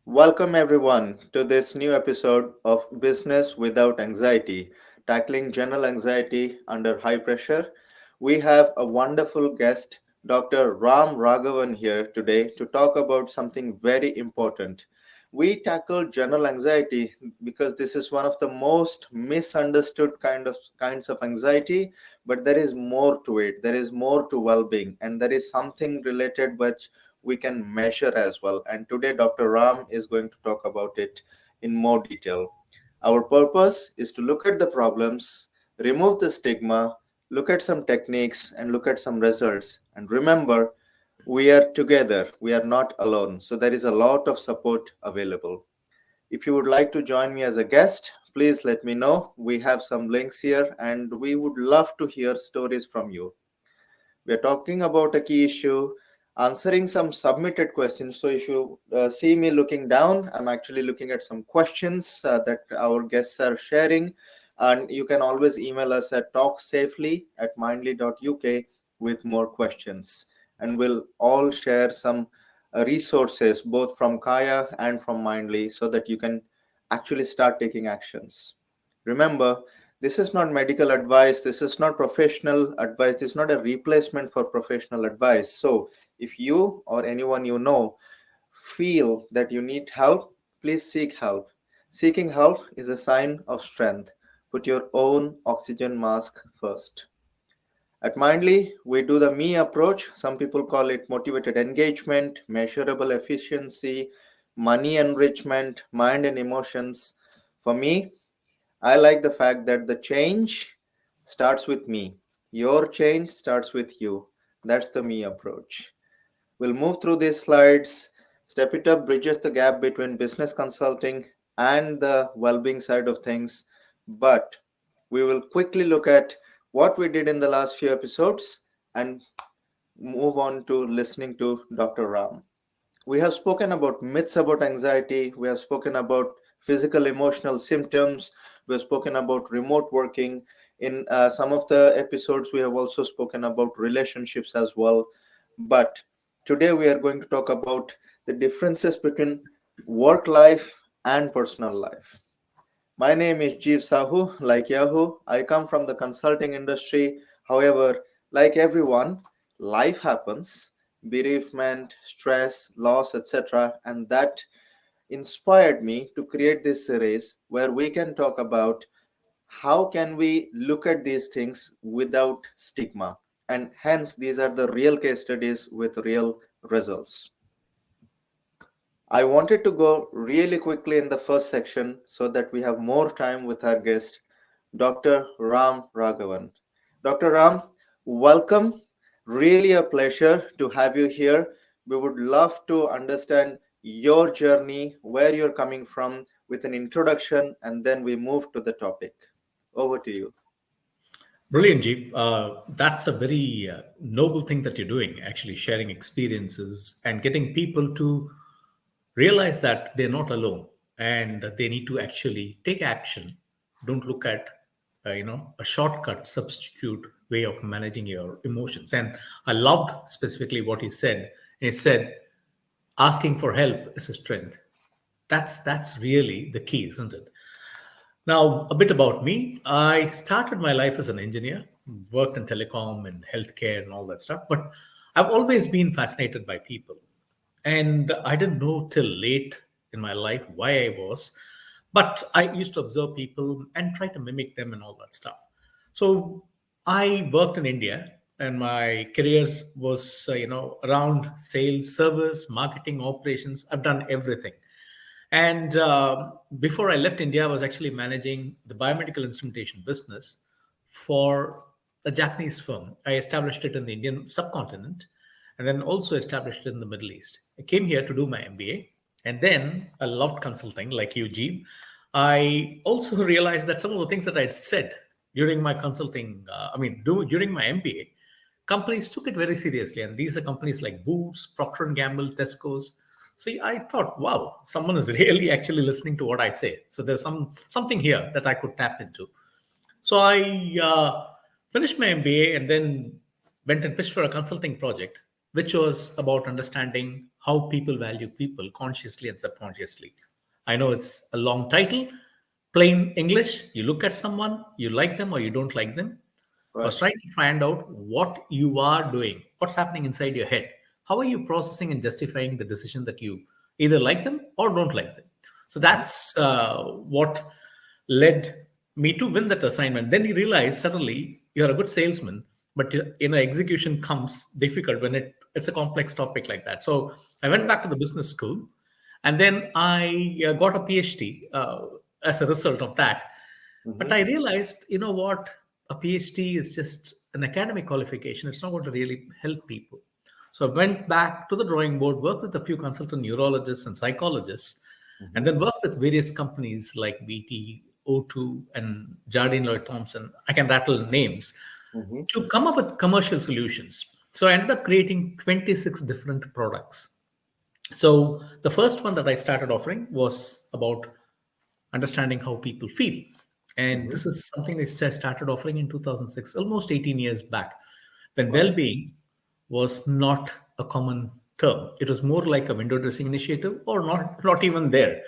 Welcome everyone to this new episode of Business Without Anxiety, tackling general anxiety under high pressure. We have a wonderful guest, Dr. Ram Raghavan, here today to talk about something very important. We tackle general anxiety because this is one of the most misunderstood kinds of anxiety, but there is more to it. There is more to well-being, and there is something related which we can measure as well. And today, Dr. Ram is going to talk about it in more detail. Our purpose is to look at the problems, remove the stigma, look at some techniques, and look at some results. And remember, we are together, we are not alone. So there is a lot of support available. If you would like to join me as a guest, please let me know. We have some links here, and we would love to hear stories from you. We are talking about a key issue, answering some submitted questions. So if you see me looking down, I'm actually looking at some questions that our guests are sharing. And you can always email us at talksafely@mindly.uk with more questions. And we'll all share some resources, both from Kaya and from Mindly, so that you can actually start taking actions. Remember, this is not medical advice. This is not professional advice. This is not a replacement for professional advice. So if you or anyone you know feel that you need help, please seek help. Seeking help is a sign of strength. Put your own oxygen mask first. At Mindly, we do the me approach. Some people call it motivated engagement, measurable efficiency, money enrichment, mind and emotions. For me, I like the fact that the change starts with me. Your change starts with you. That's the me approach. We'll move through these slides. Step It Up bridges the gap between business consulting and the well being side of things. But we will quickly look at what we did in the last few episodes and move on to listening to Dr. Ram. We have spoken about myths about anxiety. We have spoken about physical, emotional symptoms. We have spoken about remote working. In some of the episodes, we have also spoken about relationships as well. But today, we are going to talk about the differences between work life and personal life. My name is Jeev Sahoo, like Yahoo. I come from the consulting industry. However, like everyone, life happens, bereavement, stress, loss, etc. And that inspired me to create this series where we can talk about how can we look at these things without stigma. And hence, these are the real case studies with real results. I wanted to go really quickly in the first section so that we have more time with our guest, Dr. Ram Raghavan. Dr. Ram, welcome. Really a pleasure to have you here. We would love to understand your journey, where you're coming from, with an introduction, and then we move to the topic. Over to you. Brilliant, Jeep. That's a very noble thing that you're doing, actually sharing experiences and getting people to realize that they're not alone and that they need to actually take action. Don't look at, a shortcut substitute way of managing your emotions. And I loved specifically what he said. He said, asking for help is a strength. That's really the key, isn't it? Now, a bit about me. I started my life as an engineer, worked in telecom and healthcare and all that stuff, but I've always been fascinated by people. And I didn't know till late in my life why I was, but I used to observe people and try to mimic them and all that stuff. So I worked in India and my careers was, around sales, service, marketing, operations. I've done everything. And before I left India, I was actually managing the biomedical instrumentation business for a Japanese firm. I established it in the Indian subcontinent and then also established it in the Middle East. I came here to do my MBA and then I loved consulting like you, Jeev. I also realized that some of the things that I said during my consulting, during my MBA, companies took it very seriously. And these are companies like Boots, Procter& and Gamble, Tesco's. So I thought, wow, someone is really actually listening to what I say. So there's something here that I could tap into. So I finished my MBA and then went and pitched for a consulting project, which was about understanding how people value people consciously and subconsciously. I know it's a long title. Plain English, you look at someone, you like them or you don't like them. I was Right. trying to find out what you are doing, what's happening inside your head. How are you processing and justifying the decision that you either like them or don't like them? So Mm-hmm. that's what led me to win that assignment. Then you realize suddenly you're a good salesman, but execution comes difficult when it's a complex topic like that. So I went Right. back to the business school, and then I got a PhD as a result of that. But Mm-hmm. I realized, you know what, a PhD is just an academic qualification. It's not going to really help people. So I went back to the drawing board, worked with a few consultant neurologists and psychologists, and Mm-hmm. then worked with various companies like BT, O2, and Jardine Lloyd Thompson. I can rattle names Mm-hmm. to come up with commercial solutions. So I ended up creating 26 different products. So the first one that I started offering was about understanding how people feel. And Mm-hmm. this is something I started offering in 2006, almost 18 years back, when Right. well being was not a common term. It was more like a window dressing initiative or not even there.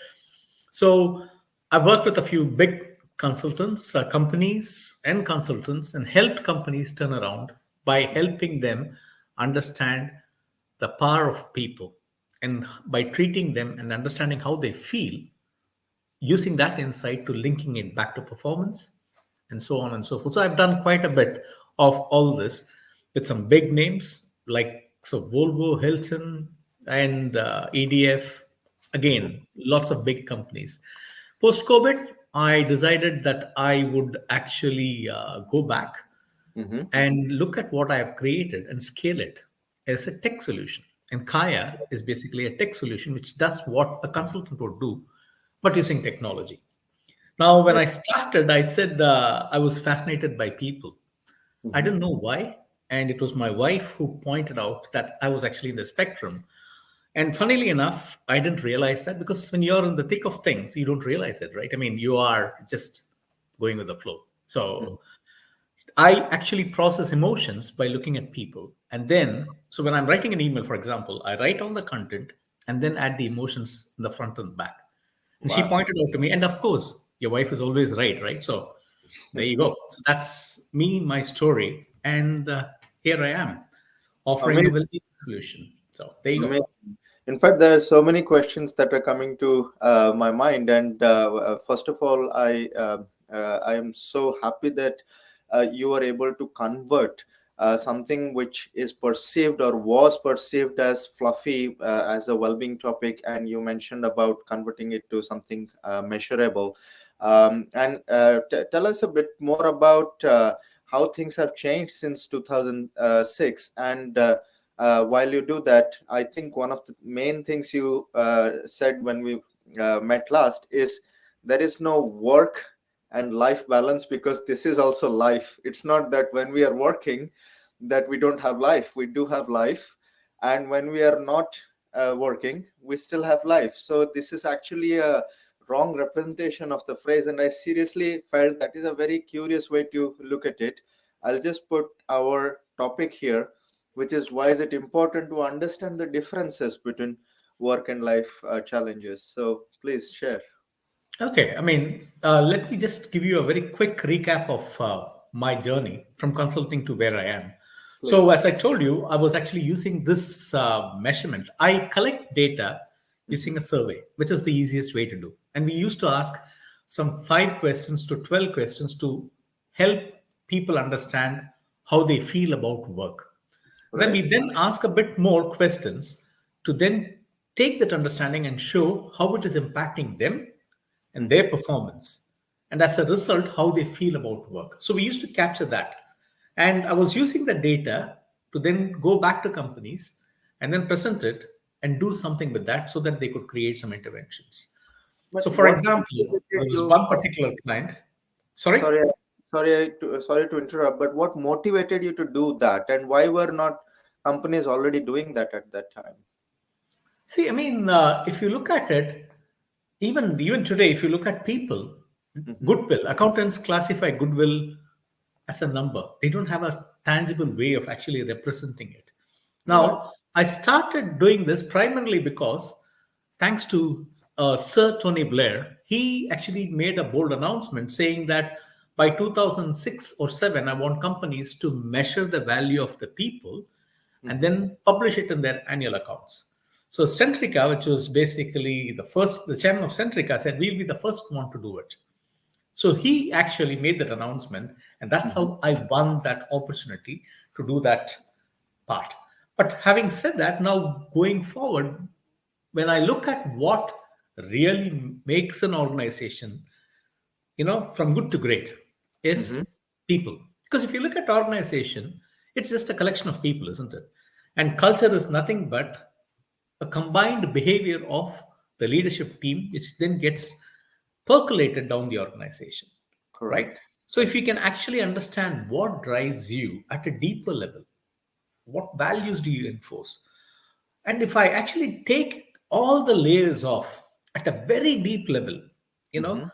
So I worked with a few big consultants, companies, and consultants, and helped companies turn around by helping them understand the power of people, and by treating them and understanding how they feel, using that insight to linking it back to performance, and so on and so forth. So I've done quite a bit of all this with some big names like so Volvo, Hilton, and EDF. Mm-hmm. Again, lots of big companies. Post COVID, I decided that I would actually go back Mm-hmm. and look at what I have created and scale it as a tech solution. And Kaya is basically a tech solution which does what a consultant would do, but using technology. Now, when Right. I started, I said I was fascinated by people. I Mm-hmm. didn't know why. And it was my wife who pointed out that I was actually in the spectrum. And funnily enough, I didn't realize that, because when you're in the thick of things, you don't realize it, right? I mean, you are just going with the flow. Mm-hmm. So I actually process emotions by looking at people. And then, so when I'm writing an email, for example, I write all the content and then add the emotions in the front and back. And she Wow. pointed out to me, and of course, your wife is always right, right? So there you go. So that's me, my story. And here I am offering a Amazing. well-being solution. So there you go. Amazing. In fact, there are so many questions that are coming to my mind, and first of all, I am so happy that you are able to convert something which is perceived or was perceived as fluffy as a well-being topic, and you mentioned about converting it to something measurable. And tell us a bit more about how things have changed since 2006, and while you do that, I think one of the main things you said when we met last is there is no work and life balance, because this is also life. It's not that when we are working that we don't have life. We do have life, and when we are not working, we still have life. So this is actually a wrong representation of the phrase, and I seriously felt that is a very curious way to look at it. I'll just put our topic here, which is why is it important to understand the differences between work and life challenges. So please share. Okay, I mean, let me just give you a very quick recap of my journey from consulting to where I am. So, Please. as I told you, I was actually using this measurement. I collect data Hmm. using a survey, which is the easiest way to do. And we used to ask some 5 questions to 12 questions to help people understand how they feel about work. And then Right. we then ask a bit more questions to then take that understanding and show how it is impacting them and Hmm. their performance, and as a result how they feel about work. So we used to capture that, and I was using the data to then go back to companies and then present it and do something with that so that they could create some interventions. But So for what example, there motivated was you one for? particular client. Sorry. Sorry, sorry to interrupt. But what motivated you to do that, and why were not companies already doing that at that time? See, I mean, if you look at it, even today, if you look at people, Hmm. goodwill, accountants classify goodwill as a number. They don't have a tangible way of actually representing it. Right. Now, I started doing this primarily because, thanks to Sir Tony Blair, he actually made a bold announcement saying that by 2006 or 7, I want companies to measure the value of the people and Mhm. then publish it in their annual accounts. So Centrica, which was basically the chairman of Centrica said, we'll be the first one to do it. So he actually made that announcement, and that's Mhm. how I won that opportunity to do that part. But having said that, now going forward, when I look at what really makes an organization, from good to great, is Mhm. people. Because if you look at organization, it's just a collection of people, isn't it? And culture is nothing but a combined behavior of the leadership team, which then gets percolated down the organization, right? Correct. So if you can actually understand what drives you at a deeper level, what values do you enforce? And if I actually take all the layers off at a very deep level, you know, Mhm.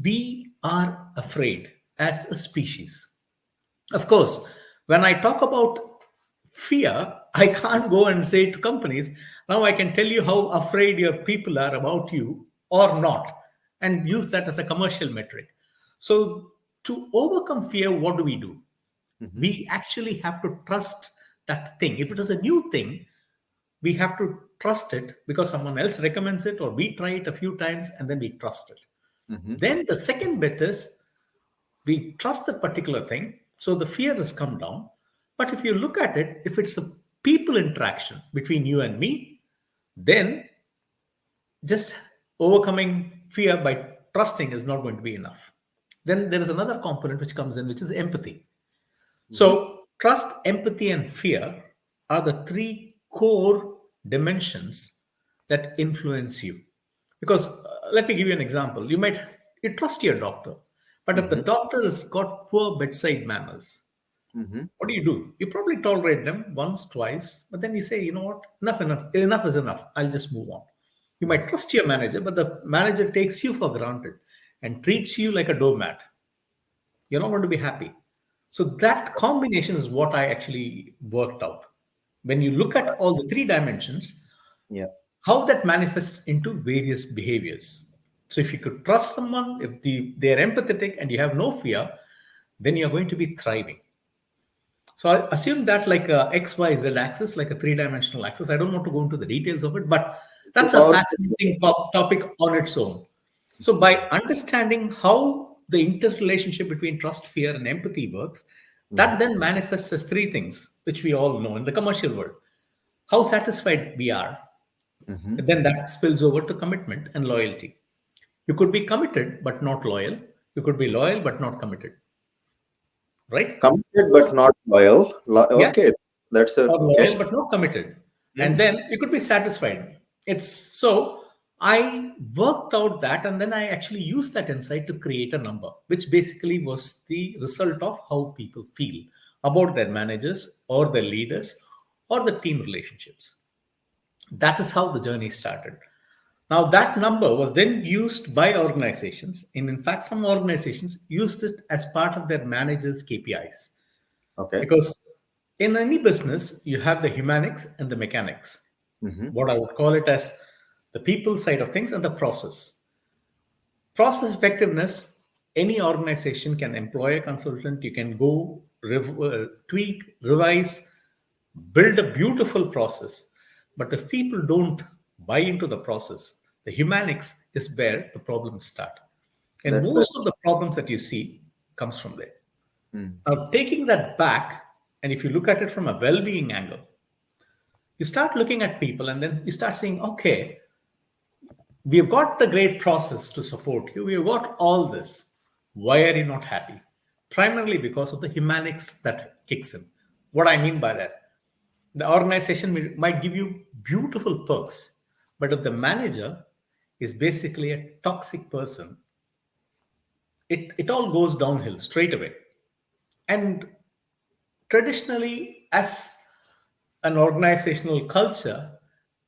we are afraid as a species. Of course, when I talk about fear, I can't go and say to companies, now I can tell you how afraid your people are about you or not, and use that as a commercial metric. So, to overcome fear, what do? Mhm. We actually have to trust that thing. If it is a new thing, we have to trust it because someone else recommends it or we try it a few times and then we trust it. Mhm. Then the second bit is we trust that particular thing, so the fear has come down. But if you look at it, if it's a people interaction between you and me, then just overcoming fear by trusting is not going to be enough. Then there is another component which comes in, which is empathy. Mhm. So, trust, empathy, and fear are the three core dimensions that influence you. Because let me give you an example. You trust your doctor, but if the Mhm. doctor has got poor bedside manners, Mhm. what do? You probably tolerate them once, twice, but then you say, you know what, enough is enough. I'll just move on. You Mhm. might trust your manager, but the manager takes you for granted and treats you like a doormat. You're not going to be happy. So that combination is what I actually worked out. When you look at all the three dimensions, Yeah. how that manifests into various behaviors. So if you could trust someone, if they're empathetic and you have no fear, then you're going to be thriving. So I assume that like a X, Y, Z axis, like a three-dimensional axis. I don't want to go into the details of it, but You that's a all. fascinating topic on its own. So by understanding how the interrelationship between trust, fear, and empathy works, Mhm. that then manifests as three things, which we all know in the commercial world. How satisfied we are, Mhm. then that spills over to commitment and loyalty. You could be committed but not loyal. You could be loyal but not committed, right? Committed but So, not loyal. yeah, Okay, that's a or okay. loyal but not committed, and Mm. then you could be satisfied. It's so I worked out that, and then I actually used that insight to create a number which basically was the result of how people feel about their managers or their leaders or the team relationships. That is how the journey started. Now that number was then used by organizations, and in fact some organizations used it as part of their managers KPIs. Okay. Because in any business, you have the humanics and the mechanics. Mhm. What I would call it as the people side of things and the process. Process effectiveness, any organization can employ a consultant. You can go tweak, revise, build a beautiful process. But if people don't buy into the process, the humanics is where the problems start. And That's very. most of the problems that you see comes from there. Mm. Now, taking that back, and if you look at it from a well being angle, you start looking at people and then you start saying, okay, we've got the great process to support you, we've got all this. Why are you not happy? Primarily because of the humanics that kicks in. What I mean by that, the organization might give you beautiful perks, but if the manager is basically a toxic person, it all goes downhill straight away. And traditionally, as an organizational culture,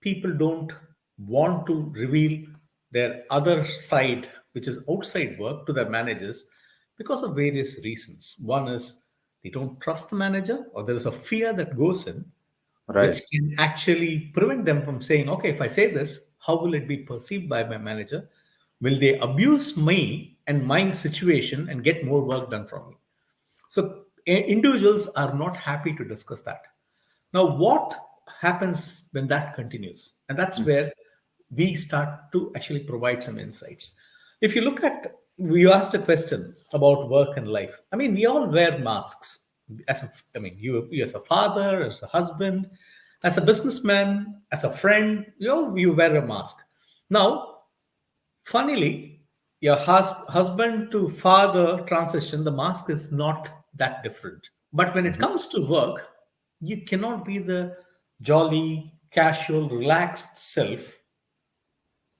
people don't want to reveal their other side, which is outside work, to their managers because of various reasons. One is they don't trust the manager, or there is a fear that goes in, Right. which can actually prevent them from saying, okay, if I say this, how will it be perceived by my manager? Will they abuse me and my situation and get more work done from me? So individuals are not happy to discuss that. Now, what happens when that continues? And that's Mhm. where we start to actually provide some insights. If you look at, you asked a question about work and life. I mean, we all wear masks. I mean, you as a father, as a husband, as a businessman, as a friend, you wear a mask. Now, funnily, your husband to father transition, the mask is not that different. But when it Mhm. comes to work, you cannot be the jolly, casual, relaxed self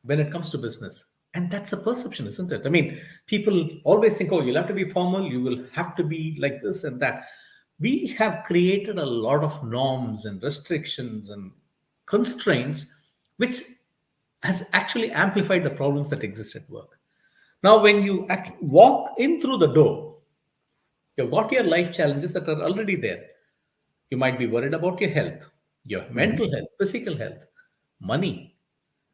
when it comes to business. And that's a perception, isn't it? I mean, people always think, oh, you'll have to be formal, you will have to be like this and that. We have created a lot of norms and restrictions and constraints, which has actually amplified the problems that exist at work. Now, when you walk in through the door, you've got your life challenges that are already there. You might be worried about your health, your Mhm. mental health, physical health, money.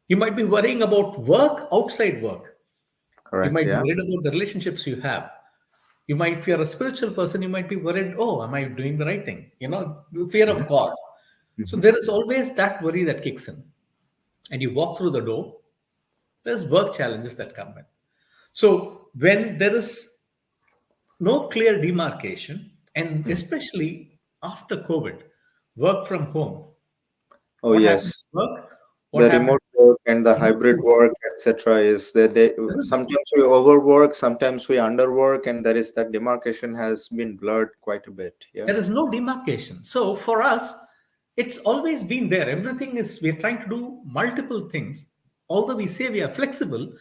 You might be worrying about work outside work. You Correct. might be Yeah. worried about the relationships you have. You might, if you're a spiritual person, you might be worried, oh, am I doing the right thing? The fear Mhm. of God. So Mhm. there is always that worry that kicks in. And you walk through the door, there's work challenges that come in. So when there is no clear demarcation, and Mhm. especially after COVID, work from home, Oh, what happened yes. at work? What The happened? remote work and the hybrid work, etc., is that they Isn't it? sometimes we overwork, sometimes we underwork, and there is that demarcation has been blurred quite a bit. Yeah. There is no demarcation. So for us, it's always been there. Everything is, we're trying to do multiple things. Although we say we are flexible,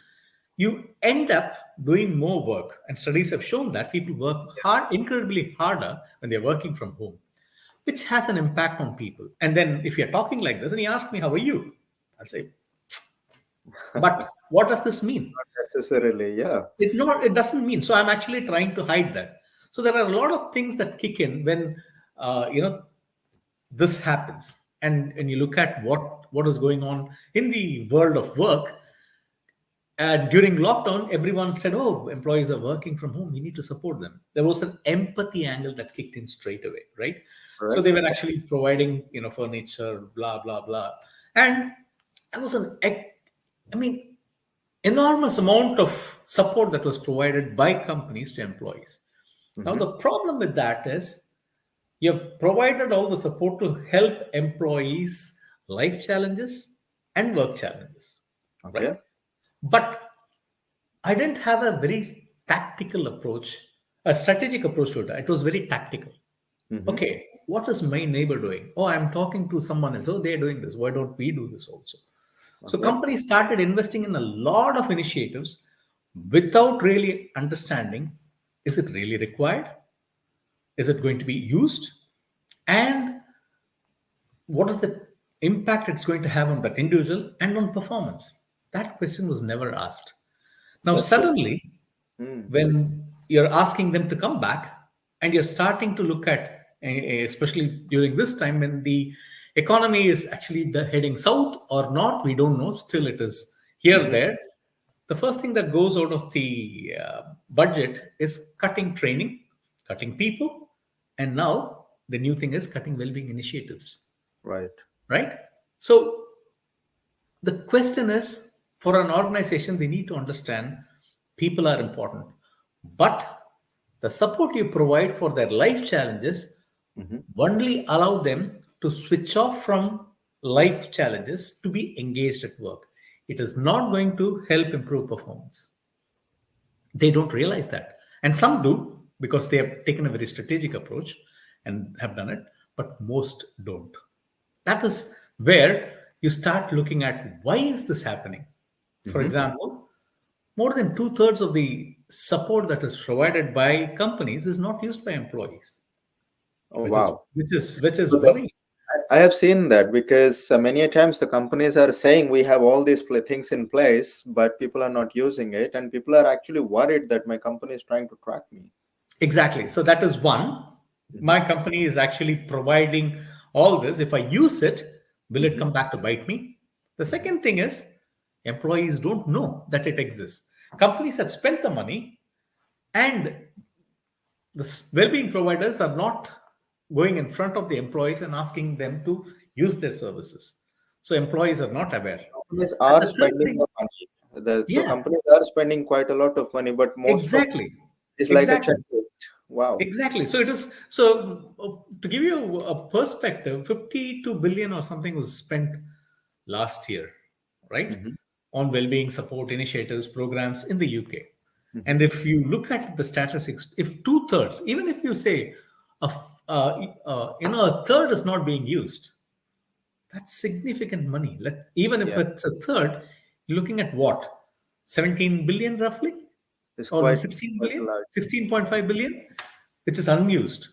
you end up doing more work. And studies have shown that people work hard, incredibly harder when they're working from home, which has an impact on people. And then if you're talking like this and you ask me, how are you? I'll say, but what does this mean? Not necessarily. Yeah. It doesn't mean. So I'm actually trying to hide that. So there are a lot of things that kick in when this happens, and you look at what is going on in the world of work. And during lockdown, everyone said, oh, employees are working from home, we need to support them. There was an empathy angle that kicked in straight away, right? So Correct. they were actually providing furniture, blah blah blah. And there was I mean, enormous amount of support that was provided by companies to employees. Now Hmm. the problem with that is, you have provided all the support to help employees' life challenges and work challenges, right? Okay. But I didn't have a very tactical approach, a strategic approach to it. It was very tactical. Hmm. Okay, what is my neighbor doing? Oh, I'm talking to someone else. Oh, they're doing this. Why don't we do this also? So Okay. companies started investing in a lot of initiatives without really understanding, is it really required? Is it going to be used? And what is the impact it's going to have on that individual and on performance? That question was never asked. Now, That's true. suddenly, Mm. when you're asking them to come back and you're starting to look at, especially during this time when the economy is actually heading south or north, we don't know, still it is here, Hmm. there. The first thing that goes out of the budget is cutting training, cutting people, and now the new thing is cutting well-being initiatives, Right. right? So the question is, for an organization, they need to understand people are important, but the support you provide for their life challenges Hmm. only allow them to switch off from life challenges to be engaged at work. It is not going to help improve performance. They don't realize that. And some do because they have taken a very strategic approach and have done it, but most don't. That is where you start looking at, why is this happening? For Hmm. example, more than two-thirds of the support that is provided by companies is not used by employees, Oh, which is wow. worrying. I have seen that because many a times the companies are saying we have all these things in place, but people are not using it, and people are actually worried that my company is trying to track me. Exactly. So that is one. Hmm. My company is actually providing all this, if I use it, will it Hmm. come back to bite me? The Hmm. second thing is employees don't know that it exists. Companies have spent the money, and the well-being providers are not going in front of the employees and asking them to use their services. So employees are not aware. Companies And are the third spending thing, the money. So yeah, companies are spending quite a lot of money, but most of exactly, it's like a exactly. checklist. Wow. Exactly. So it is so to give you a perspective, 52 billion or something was spent last year, right? Hmm. On well-being support initiatives, programs in the UK. Hmm. And if you look at the statistics, if two-thirds, even if you say a third is not being used, that's significant money. Even if Yeah, it's a third, you're looking at what? 17 billion roughly? it's Or no, quite 16 quite a billion? lot. 16.5 billion, which is unused.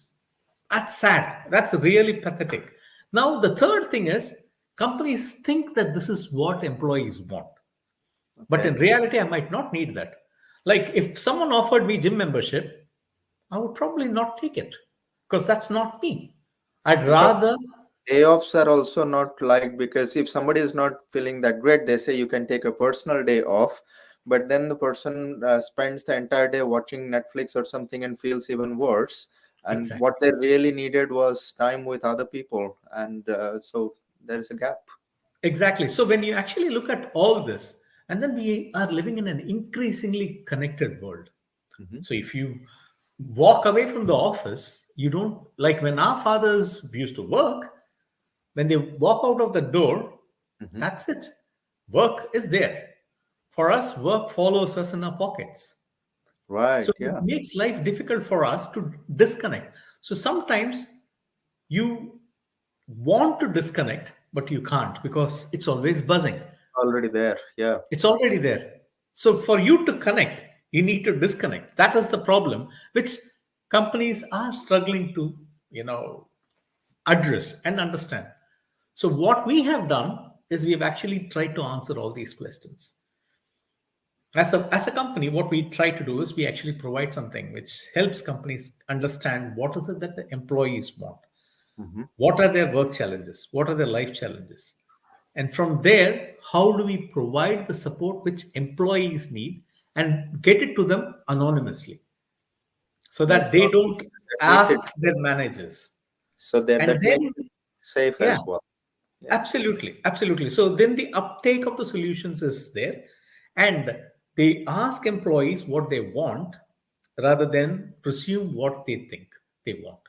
That's sad. That's really pathetic. Now, the third thing is companies think that this is what employees want. But Okay. in reality, I might not need that. Like if someone offered me gym membership, I would probably not take it because that's not me. I'd In fact, rather, layoffs are also not liked because if somebody is not feeling that great, they say you can take a personal day off, but then the person spends the entire day watching Netflix or something and feels even worse. And exactly. what they really needed was time with other people, and so there is a gap. Exactly. So when you actually look at all this, and then we are living in an increasingly connected world. Hmm. So if you walk away from the office, you don't like when our fathers used to work, when they walk out of the door, Hmm. that's it. Work is there. For us, work follows us in our pockets. Right. So it Yeah. makes life difficult for us to disconnect. So sometimes you want to disconnect, but you can't because it's always buzzing. Already there. Yeah. It's already there. So for you to connect, you need to disconnect. That is the problem, which companies are struggling to, you know, address and understand. So what we have done is we have actually tried to answer all these questions. As a company, what we try to do is we actually provide something which helps companies understand what is it that the employees want. Hmm. What are their work challenges? What are their life challenges? And from there, how do we provide the support which employees need and get it to them anonymously so That's that they powerful. don't That makes ask it their managers? so that And that makes then, it safe yeah, as well. Yeah. absolutely, absolutely. So then the uptake of the solutions is there, and they ask employees what they want rather than presume what they think they want.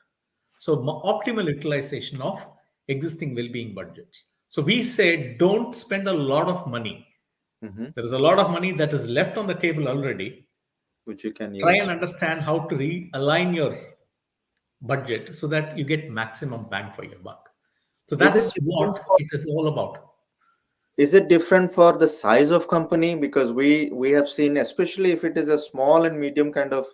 So optimal utilization of existing well-being budgets. So we say don't spend a lot of money. Hmm. There is a lot of money that is left on the table already. Which you can Try and use. understand how to realign your budget so that you get maximum bang for your buck. So Is it that's different what for, it is all about. is it different for the size of company? Because we have seen, especially if it is a small and medium kind of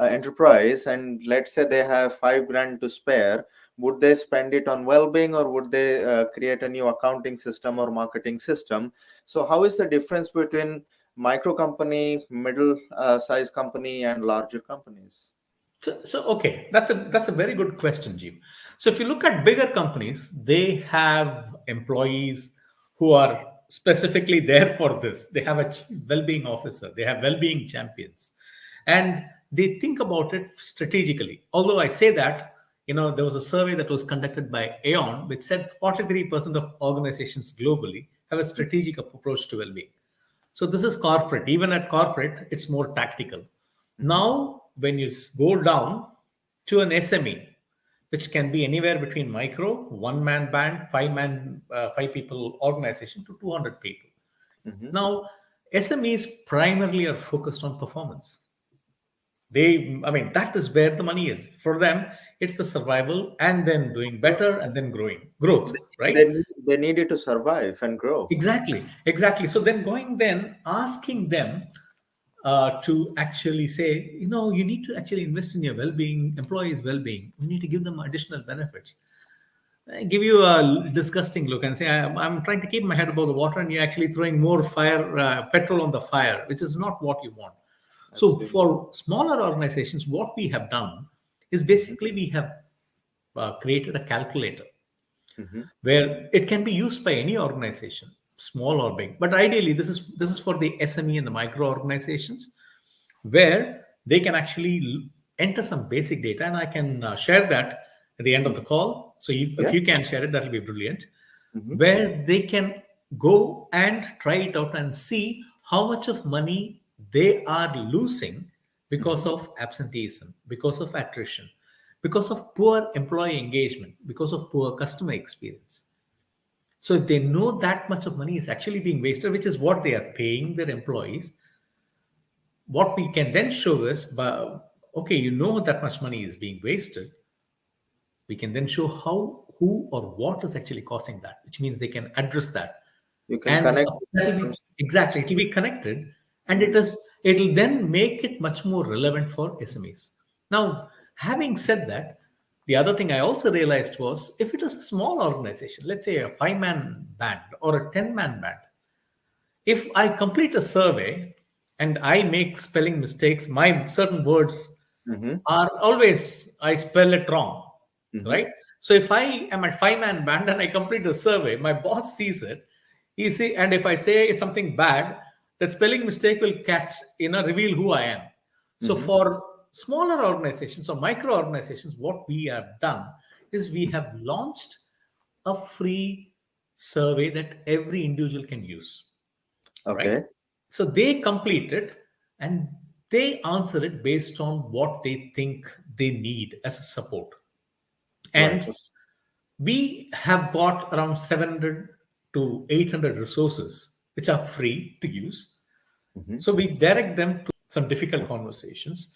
enterprise, and let's say they have 5 grand to spare, would they spend it on well-being, or would they create a new accounting system or marketing system? So how is the difference between micro company, middle size company, and larger companies? So okay, that's a very good question, Jeev. So if you look at bigger companies, they have employees who are specifically there for this. They have a chief well-being officer. They have well-being champions, and they think about it strategically. Although I say that, there was a survey that was conducted by Aon, which said 43% of organizations globally have a strategic approach to well-being. So this is corporate. Even at corporate, it's more tactical. Hmm. Now, when you go down to an SME, which can be anywhere between micro, one-man band, five people organization to 200 people. Hmm. Now, SMEs primarily are focused on performance. I mean, that is where the money is. For them, it's the survival and then doing better and then growth, right? They need it to survive and grow. Exactly, exactly. So then asking them to actually say, you need to actually invest in your well-being, employees' well-being. You need to give them additional benefits. I give you a disgusting look and say, I'm trying to keep my head above the water, and you're actually throwing more petrol on the fire, which is not what you want. So Absolutely. for smaller organizations, what we have done is Hmm. basically we have created a calculator Hmm. where it can be used by any organization, small or big. But ideally, this is for the SME and the micro organizations, where they can actually enter some basic data, and I can share that at the end of the call. So if Yeah. you can share it, that will be brilliant. Hmm. Where they can go and try it out and see how much of money they are losing because Hmm. of absenteeism, because of attrition, because of poor employee engagement, because of poor customer experience. So if they know that much of money is actually being wasted, which is what they are paying their employees, what we can then show is, okay, you know that much money is being wasted. We can then show how, who, or what is actually causing that, which means they can address that. You can And connect that will some be exactly, it solutions. will be connected, and Mhm. it'll then make it much more relevant for SMEs. Now, having said that, the other thing I also realized was, if it is a small organization, let's say a 5-man band or a 10-man band, if I complete a survey and I make spelling mistakes, my certain words Mhm. are always, I spell it wrong, Mhm. right? So if I am a 5-man band and I complete the survey, my boss sees it. He see, and if I say something bad, the spelling mistake will catch, reveal who I am. So Mhm. for smaller organizations or micro organizations, what we have done is we have launched a free survey that every individual can use, right? Okay. So they complete it and they answer it based on what they think they need as a support. Right. And we have got around 700 to 800 resources which are free to use. Mhm. So we direct them to some difficult conversations,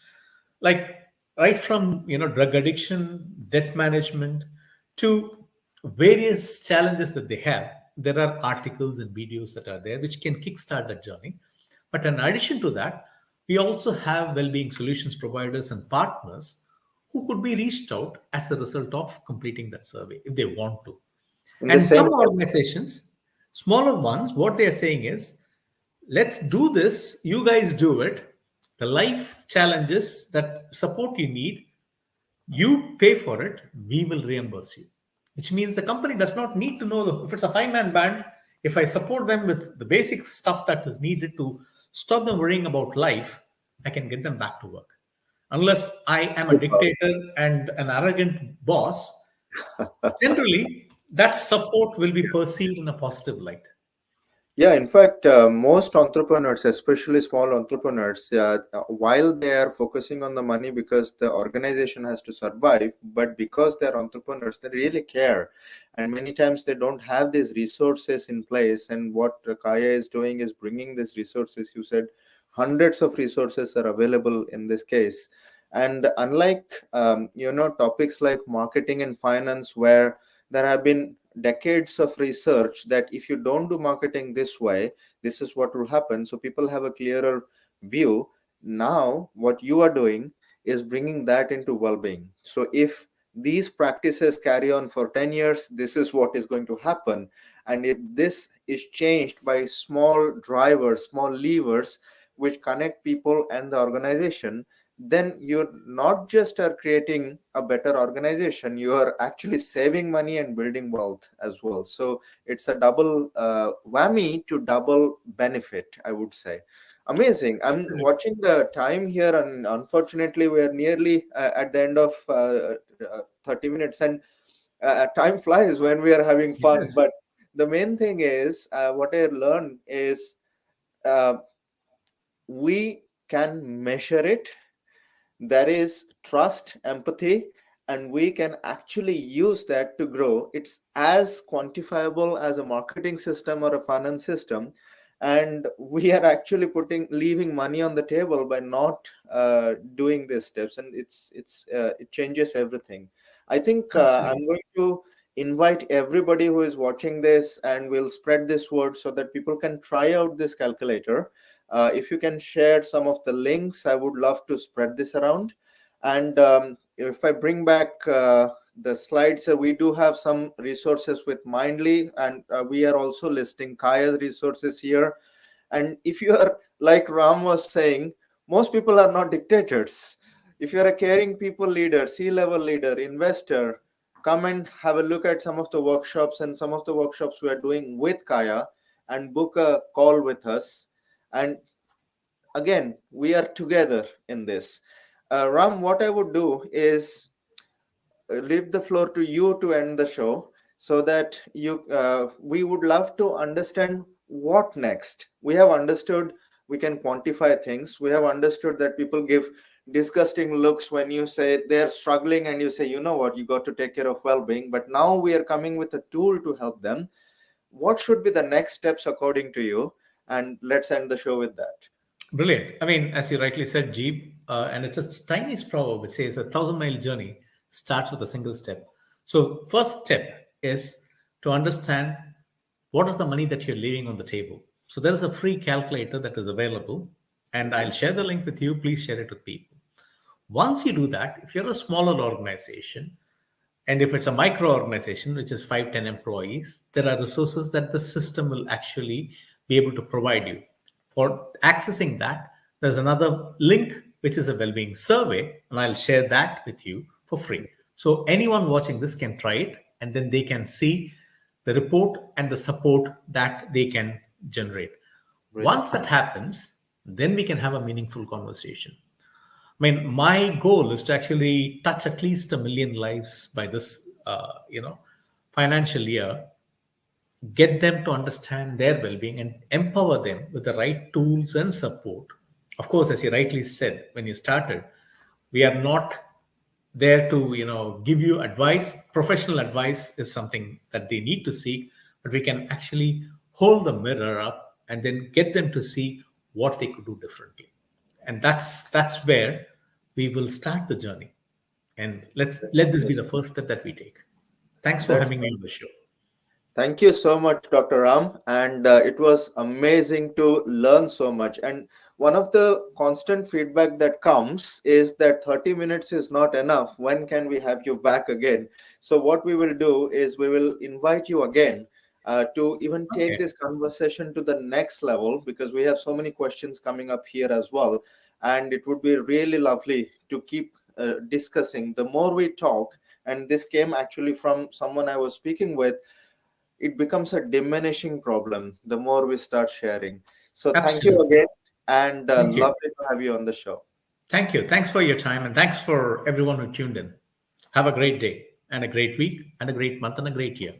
like right from drug addiction, debt management, to various challenges that they have. There are articles and videos that are there which can kickstart that journey. But in addition to that, we also have well-being solutions providers and partners who could be reached out as a result of completing that survey if they want to. In the And same some time. organizations, smaller ones, what they are saying is, let's do this, you guys do it. The life challenges that support you need, you pay for it, we will reimburse you. Which means the company does not need to know if it's a 5-man band. If I support them with the basic stuff that is needed to stop them worrying about life, I can get them back to work. Unless I am a Super. dictator and an arrogant boss, generally that support will be perceived in a positive light. Yeah, in fact, most entrepreneurs, especially small entrepreneurs, while they are focusing on the money because the organization has to survive, but because they're entrepreneurs, they really care. And many times they don't have these resources in place. And what Kaya is doing is bringing these resources. You said hundreds of resources are available in this case. And unlike, topics like marketing and finance, where there have been decades of research that if you don't do marketing this way, this is what will happen, so people have a clearer view. Now what you are doing is bringing that into well-being. So if these practices carry on for 10 years, this is what is going to happen. And if this is changed by small drivers, small levers, which connect people and the organization, then you're not just are creating a better organization, you are actually saving money and building wealth as well. So it's a double whammy to double benefit, I would say. Amazing. I'm watching the time here, and unfortunately we are nearly at the end of 30 minutes, and time flies when we are having fun. Yes. But the main thing is, what I learned is, uh, we can measure it. There is trust, empathy, and we can actually use that to grow. It's as quantifiable as a marketing system or a finance system. And we are actually leaving money on the table by not doing these steps, and it changes everything. I think Absolutely. I'm going to invite everybody who is watching this, and we'll spread this word so that people can try out this calculator. If you can share some of the links, I would love to spread this around. And if I bring back the slides, we do have some resources with Mindly, and we are also listing Kaya's resources here. And if you are, like Ram was saying, most people are not dictators. If you're a caring people leader, C-level leader, investor, come and have a look at some of the workshops, and some of the workshops we are doing with Kaya, and book a call with us. And again, we are together in this. Ram, what I would do is leave the floor to you to end the show, so that we would love to understand what next. We have understood we can quantify things. We have understood that people give disgusting looks when you say they're struggling, and you say, you know what, you got to take care of well-being. But now we are coming with a tool to help them. What should be the next steps according to you? And let's end the show with that. Brilliant. I mean, as you rightly said, Jeep, and it's a Chinese proverb which says a 1,000 mile journey starts with a single step. So, first step is to understand what is the money that you're leaving on the table. So, there is a free calculator that is available, and I'll share the link with you. Please share it with people. Once you do that, if you're a smaller organization, and if it's a micro organization, which is 5, 10 employees, there are resources that the system will actually be able to provide you. For accessing that, there's another link, which is a well-being survey, and I'll share that with you for free. So anyone watching this can try it, and then they can see the report and the support that they can generate. Brilliant. Once that happens, then we can have a meaningful conversation. I mean, my goal is to actually touch at least 1 million lives by this, financial year. Get them to understand their well-being and empower them with the right tools and support. Of course, as you rightly said when you started, we are not there to give you advice. Professional advice is something that they need to seek, but we can actually hold the mirror up and then get them to see what they could do differently. And that's where we will start the journey. And That's let this be the amazing. first step that we take. Thanks for That's having me on the show. Thank you so much, Dr. Ram. And it was amazing to learn so much. And one of the constant feedback that comes is that 30 minutes is not enough. When can we have you back again? So, what we will do is we will invite you again to even take Okay. this conversation to the next level, because we have so many questions coming up here as well. And it would be really lovely to keep discussing. The more we talk, and this came actually from someone I was speaking with, it becomes a diminishing problem the more we start sharing. So thank you Absolutely. again, and Thank you. lovely to have you on the show. Thank you. Thanks for your time, and thanks for everyone who tuned in. Have a great day and a great week and a great month and a great year.